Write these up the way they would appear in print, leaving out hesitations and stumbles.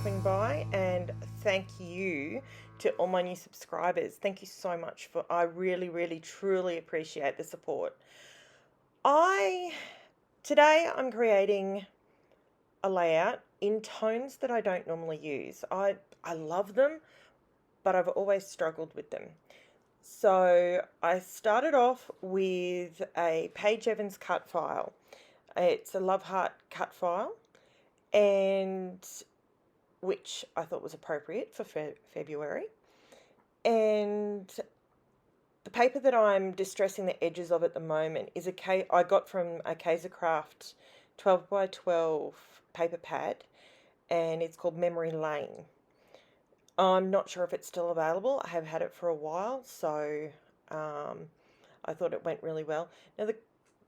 stopping by, and thank you to all my new subscribers. Thank you so much I really, truly appreciate the support. Today I'm creating a layout in tones that I don't normally use. I love them, but I've always struggled with them. So I started off with a Paige Evans Cutfile. It's a love heart cut file, and which I thought was appropriate for February. And the paper that I'm distressing the edges of at the moment is I got from a Kaisercraft 12 by 12 paper pad, and it's called Memory Lane. I'm not sure if it's still available. I have had it for a while, so I thought it went really well. Now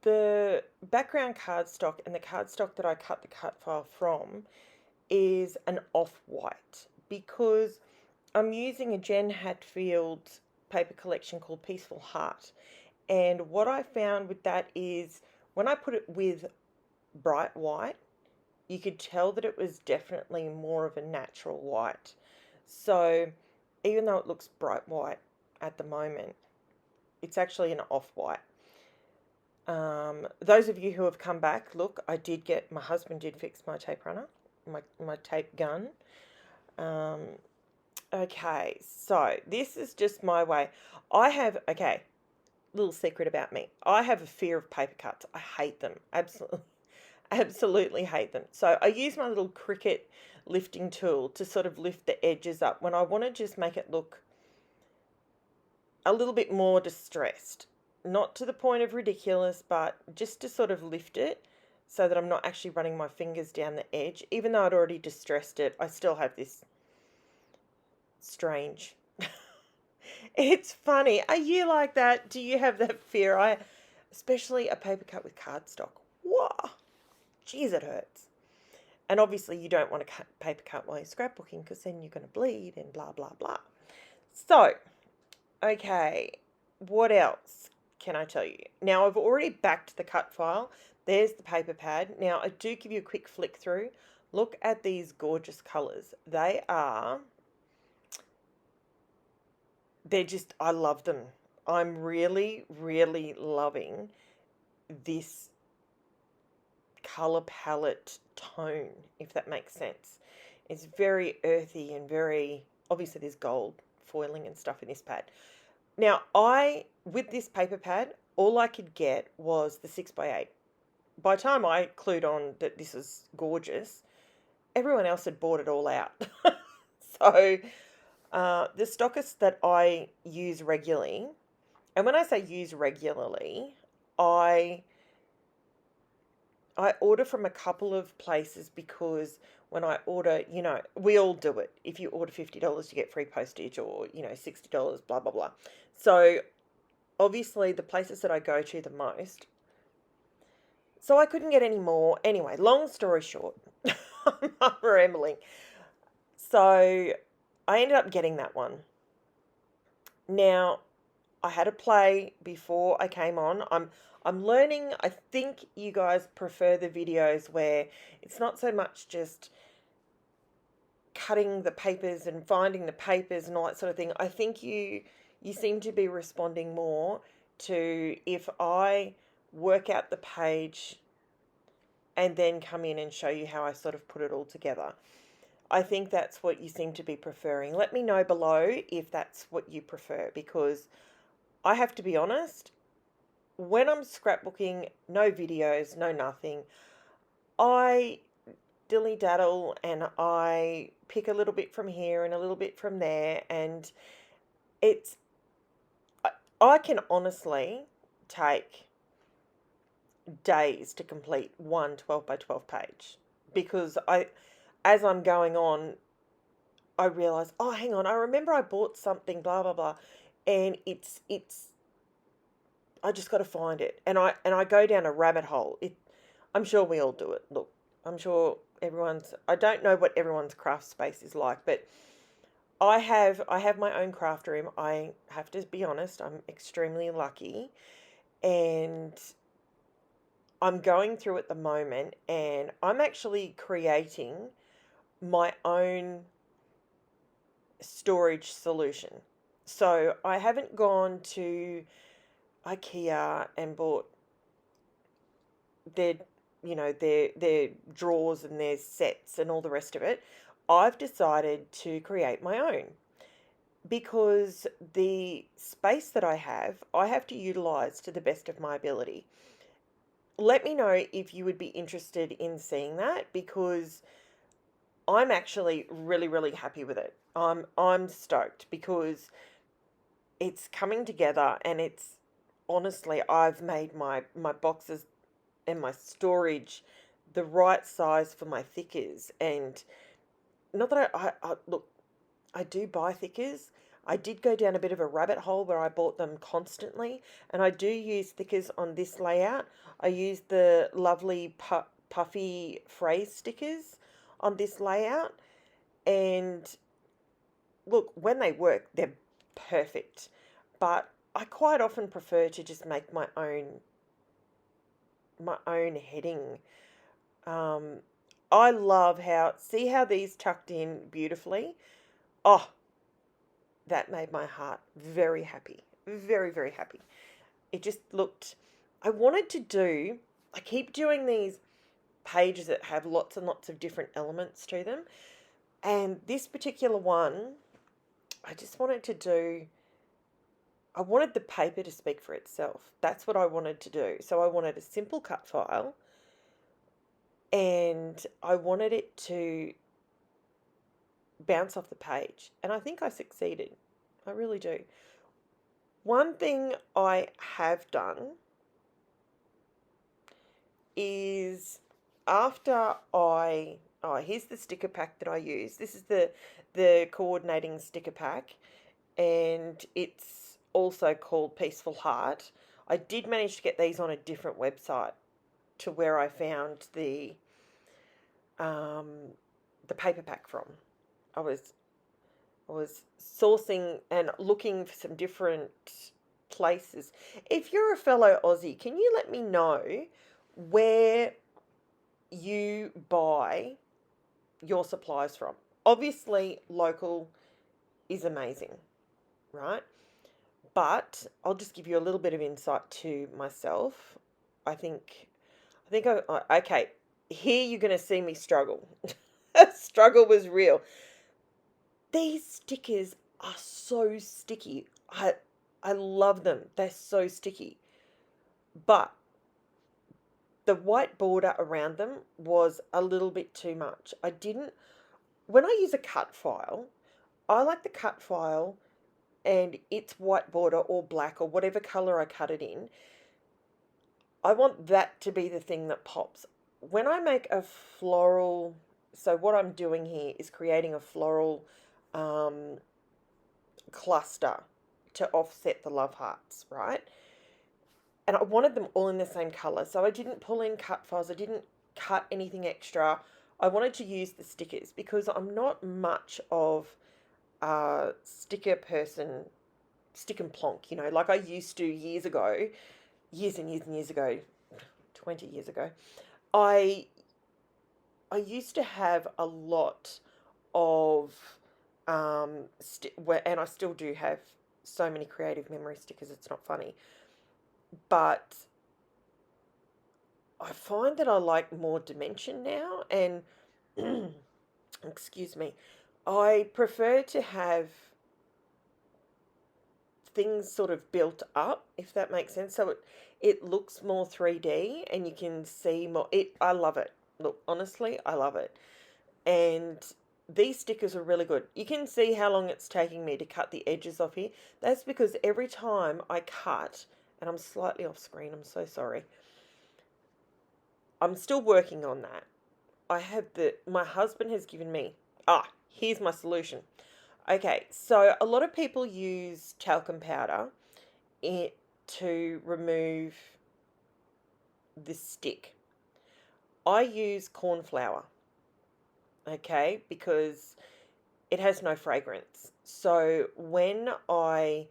the background cardstock and the cardstock that I cut the cut file from is an off-white, because I'm using a Jen Hadfield paper collection called Peaceful Heart, and what I found with that is when I put it with bright white, you could tell that it was definitely more of a natural white. So even though it looks bright white at the moment, it's actually an off-white. Those of you who have come back, look, my husband did fix my tape runner, my tape gun. Okay, so this is just my way. Little secret about me. I have a fear of paper cuts. I hate them. Absolutely hate them. So I use my little Cricut lifting tool to sort of lift the edges up when I want to just make it look a little bit more distressed. Not to the point of ridiculous, but just to sort of lift it so that I'm not actually running my fingers down the edge. Even though I'd already distressed it, I still have this strange. It's funny. Are you like that? Do you have that fear? Especially a paper cut with cardstock. Whoa, geez, it hurts. And obviously you don't want to paper cut while you're scrapbooking, because then you're going to bleed and blah, blah, blah. So, okay, what else can I tell you? Now, I've already backed the cut file. There's the paper pad. Now, I do give you a quick flick through. Look at these gorgeous colours. I love them. I'm really, really loving this colour palette tone, if that makes sense. It's very earthy and obviously there's gold foiling and stuff in this pad. Now, with this paper pad, all I could get was the 6x8. By the time I clued on that this is gorgeous, everyone else had bought it all out. So the Stockist that I use regularly, and when I say use regularly, I order from a couple of places, because when I order, we all do it. If you order $50, you get free postage, or, $60, blah, blah, blah. So obviously the places that I go to the most, so I couldn't get any more. Anyway, long story short, I'm rambling. So I ended up getting that one. Now, I had a play before I came on. I'm learning. I think you guys prefer the videos where it's not so much just cutting the papers and finding the papers and all that sort of thing. I think you seem to be responding more to if I work out the page and then come in and show you how I sort of put it all together. I think that's what you seem to be preferring. Let me know below if that's what you prefer, because I have to be honest, when I'm scrapbooking, no videos, no nothing, I dilly-daddle and I pick a little bit from here and a little bit from there, and I can honestly take days to complete one 12 by 12 page, because as I'm going on, I realize, oh, hang on, I remember I bought something, blah, blah, blah, and I just got to find it, and I go down a rabbit hole. I'm sure we all do it. Look, I'm sure I don't know what everyone's craft space is like, but I have my own craft room. I have to be honest, I'm extremely lucky, and I'm going through at the moment, and I'm actually creating my own storage solution. So I haven't gone to IKEA and bought their, their drawers and their sets and all the rest of it. I've decided to create my own because the space that I have to utilize to the best of my ability. Let me know if you would be interested in seeing that, because I'm actually really, really happy with it. I'm stoked because it's coming together, and it's honestly, I've made my boxes and my storage the right size for my thickers. And not that I look, I do buy thickers. I did go down a bit of a rabbit hole where I bought them constantly, and I do use thickers on this layout. I use the lovely Puffy phrase stickers on this layout, and look, when they work, they're perfect. But I quite often prefer to just make my own heading. Um, I love see how these tucked in beautifully. Oh, that made my heart very happy. Very, very happy. It just looked, I keep doing these pages that have lots and lots of different elements to them. And this particular one, I just wanted to do, I wanted the paper to speak for itself. That's what I wanted to do. So I wanted a simple cut file, and I wanted it to bounce off the page. And I think I succeeded. I really do. One thing I have done is here's the sticker pack that I use. This is the coordinating sticker pack, and it's also called Peaceful Heart. I did manage to get these on a different website to where I found the paper pack from. I was sourcing and looking for some different places. If you're a fellow Aussie, can you let me know where you buy your supplies from? Obviously, local is amazing, right? But I'll just give you a little bit of insight to myself. Okay, here you're going to see me struggle. Struggle was real. These stickers are so sticky. I love them. They're so sticky. But the white border around them was a little bit too much. When I use a cut file, I like the cut file and its white border or black or whatever color I cut it in. I want that to be the thing that pops. When I make a floral, so what I'm doing here is creating a floral cluster to offset the love hearts, right? And I wanted them all in the same color, so I didn't pull in cut files. I didn't cut anything extra. I wanted to use the stickers because I'm not much of a sticker person, stick and plonk, like I used to years ago, years and years and years ago, 20 years ago. I used to have a lot of and I still do have so many creative memory stickers, it's not funny. But I find that I like more dimension now, and excuse me, I prefer to have things sort of built up, if that makes sense. So it looks more 3D and you can see more. I love it. Look, honestly, I love it. And these stickers are really good. You can see how long it's taking me to cut the edges off here. That's because every time I cut, and I'm slightly off screen, I'm so sorry. I'm still working on that. My husband has given me, here's my solution. Okay, so a lot of people use talcum powder to remove the stick. I use corn flour, okay, because it has no fragrance. So when I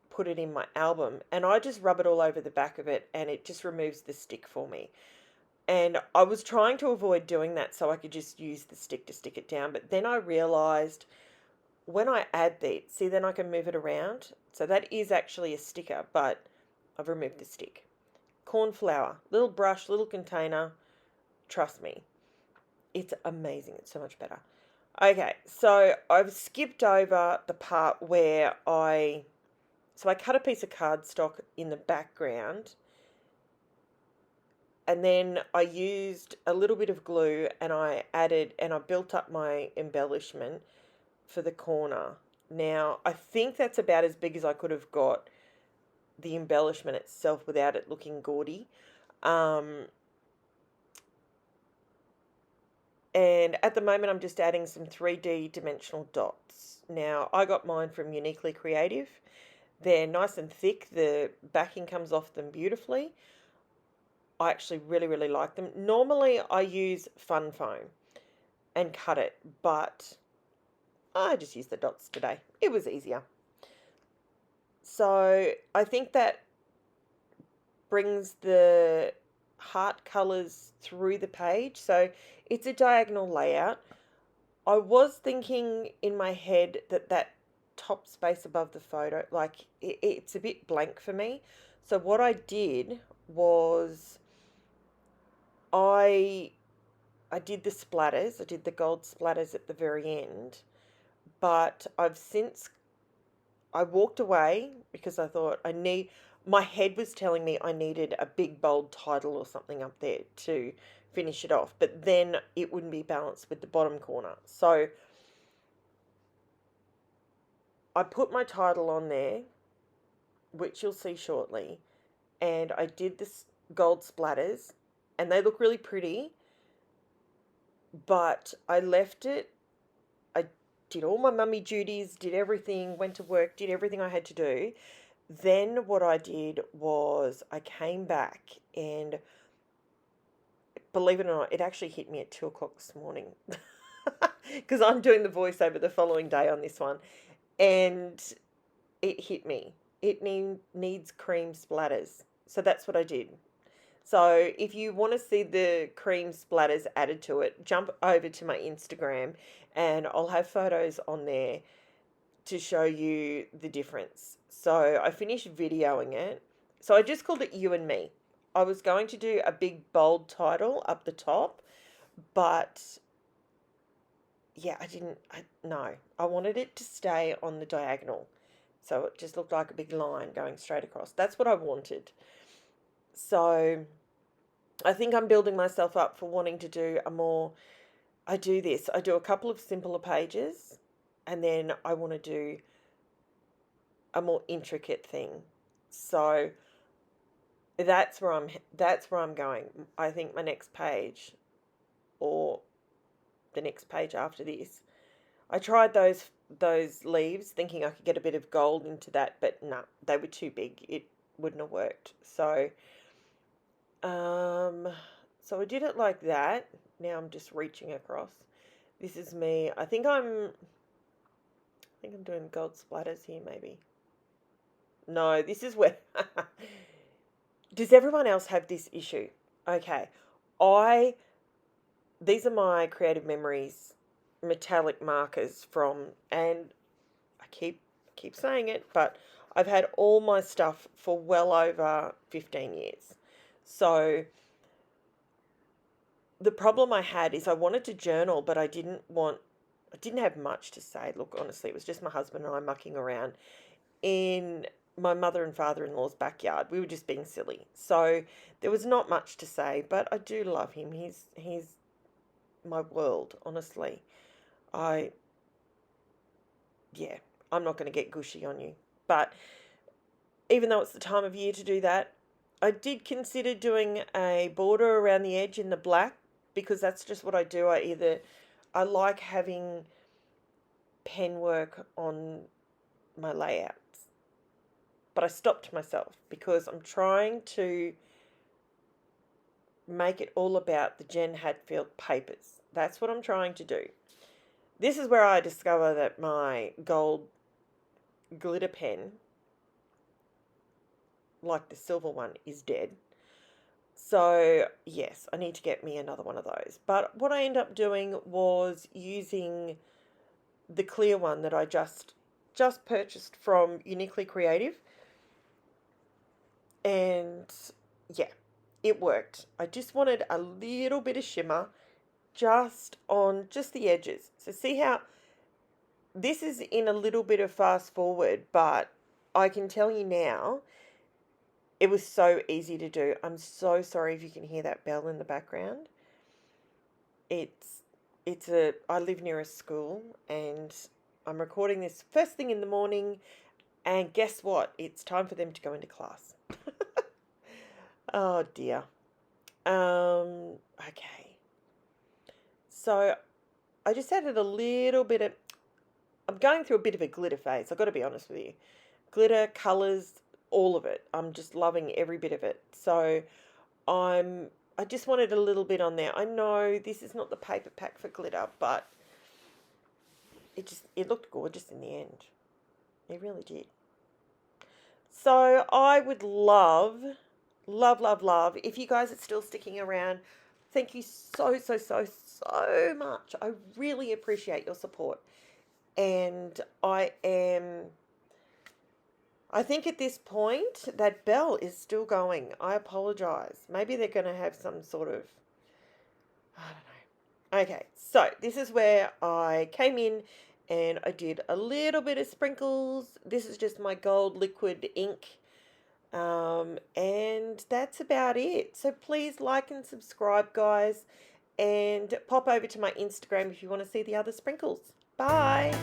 put it in my album, and I just rub it all over the back of it, and it just removes the stick for me. And I was trying to avoid doing that so I could just use the stick to stick it down. But then I realised when I add these, see, then I can move it around. So that is actually a sticker, but I've removed the stick. Corn flour, little brush, little container. Trust me, it's amazing. It's so much better. Okay, so I've skipped over the part where I cut a piece of cardstock in the background, and then I used a little bit of glue and I built up my embellishment for the corner. Now, I think that's about as big as I could have got the embellishment itself without it looking gaudy. And at the moment, I'm just adding some 3D dimensional dots. Now, I got mine from Uniquely Creative. They're nice and thick. The backing comes off them beautifully. I actually really, really like them. Normally, I use Fun Foam and cut it, but I just used the dots today. It was easier. So I think that brings the heart colours through the page. So it's a diagonal layout. I was thinking in my head that top space above the photo, like it's a bit blank for me. So what I did was I did the splatters. I did the gold splatters at the very end, but I walked away because I thought my head was telling me I needed a big bold title or something up there to finish it off, but then it wouldn't be balanced with the bottom corner. So I put my title on there, which you'll see shortly, and I did this gold splatters, and they look really pretty, but I left it. I did all my mummy duties, did everything, went to work, did everything I had to do. Then what I did was I came back, and believe it or not, it actually hit me at 2 o'clock this morning because I'm doing the voiceover the following day on this one, and it hit me. It needs cream splatters. So that's what I did. So if you want to see the cream splatters added to it, jump over to my Instagram and I'll have photos on there to show you the difference. So I finished videoing it. So I just called it You and Me. I was going to do a big bold title up the top, but yeah, I wanted it to stay on the diagonal. So it just looked like a big line going straight across. That's what I wanted. So I think I'm building myself up for wanting to do I do a couple of simpler pages, and then I want to do a more intricate thing. So that's where I'm going. I think my next page, or the next page after this, I tried those leaves thinking I could get a bit of gold into that, but no, they were too big. It wouldn't have worked. So so I did it like that. Now I'm just reaching across. This is me. I think I'm doing gold splatters here maybe. No, this is where does everyone else have this issue? Okay. These are my Creative Memories metallic markers from, and I keep saying it, but I've had all my stuff for well over 15 years. So the problem I had is I wanted to journal, but I didn't have much to say. Look, honestly, it was just my husband and I mucking around in my mother and father-in-law's backyard. We were just being silly. So there was not much to say, but I do love him. He's my world, honestly. I'm not going to get gushy on you. But even though it's the time of year to do that, I did consider doing a border around the edge in the black, because that's just what I do. I like having pen work on my layouts. But I stopped myself because I'm trying to make it all about the Jen Hadfield papers. That's what I'm trying to do. This is where I discover that my gold glitter pen, like the silver one, is dead. So yes, I need to get me another one of those. But what I ended up doing was using the clear one that I just purchased from Uniquely Creative. And yeah, it worked. I just wanted a little bit of shimmer just on just the edges. So see how this is in a little bit of fast forward, but I can tell you now, it was so easy to do. I'm so sorry if you can hear that bell in the background. I live near a school and I'm recording this first thing in the morning, and guess what? It's time for them to go into class. Oh dear. Okay. So I just added a little bit of, I'm going through a bit of a glitter phase, I've got to be honest with you. Glitter, colours, all of it. I'm just loving every bit of it. So I just wanted a little bit on there. I know this is not the paper pack for glitter, but it looked gorgeous in the end. It really did. So I would love, love, love, love if you guys are still sticking around. Thank you so, so, so, so much. I really appreciate your support. And I think at this point that bell is still going. I apologize. Maybe they're going to have some sort of, I don't know. Okay, so this is where I came in and I did a little bit of sprinkles. This is just my gold liquid ink. And that's about it. So please like and subscribe, guys, and pop over to my Instagram if you want to see the other sprinkles. Bye.